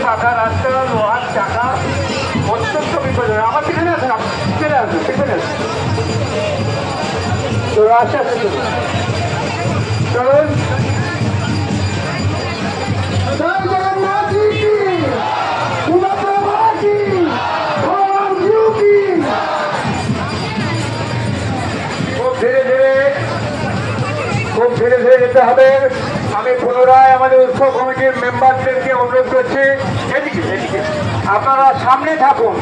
পাকা রাস্তা লোহার চাকা অত্যন্ত বিপজ্জনক। আমার পিছনে আসেন, পিছনে আসুন, পিছনে আসুন। তো আস্তে আস্তে চলুন, চলুন। খুব ধীরে ধীরে যেতে হবে। আমি পুনরায় আমাদের উৎসব কমিটির মেম্বারদেরকে অনুরোধ করছি, এদিকে এদিকে আপনারা সামনে থাকুন,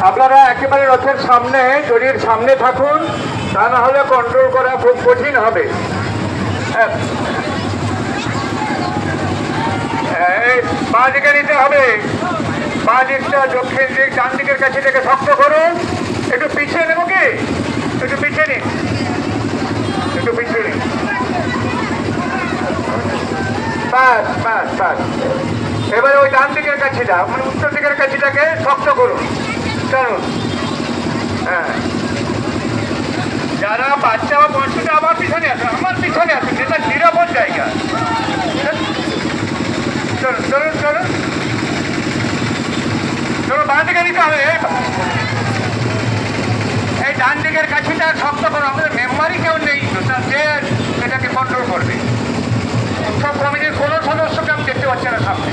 আপনারা একেবারে রথের সামনে, জড়ির সামনে থাকুন, তা না হলে কন্ট্রোল করা খুব কঠিন হবে। বাঁ দিকে নিতে হবে, বাঁ দিকটা দক্ষিণ দিক, ডান দিকের কাছে থেকে শক্ত করুন। একটু পিছিয়ে নেবো কি, একটু পিছিয়ে নিন, একটু পিছিয়ে নিন। বাস বাস বাস। এবারে ওই ডান দিকের কাছিটা, মানে উত্তর দিকের কাছিটাকে শক্ত করুন, চলুন। হ্যাঁ, যারা বাচ্চা বা বয়সটা আমার পিছনে আসুন, আমার পিছনে আসুন, যেটা নিরাপদ জায়গা। চলুন চলুন চলুন চলুন, বাঁ দিকে নিতে হবে। এই ডান দিকের কাছিটা শক্ত করুন। আমাদের মেম্বারই কেউ নেই, সে এটাকে কন্ট্রোল করবে। উৎসব কমিটির কোনো সদস্যকে আমি দেখতে পাচ্ছি না সামনে।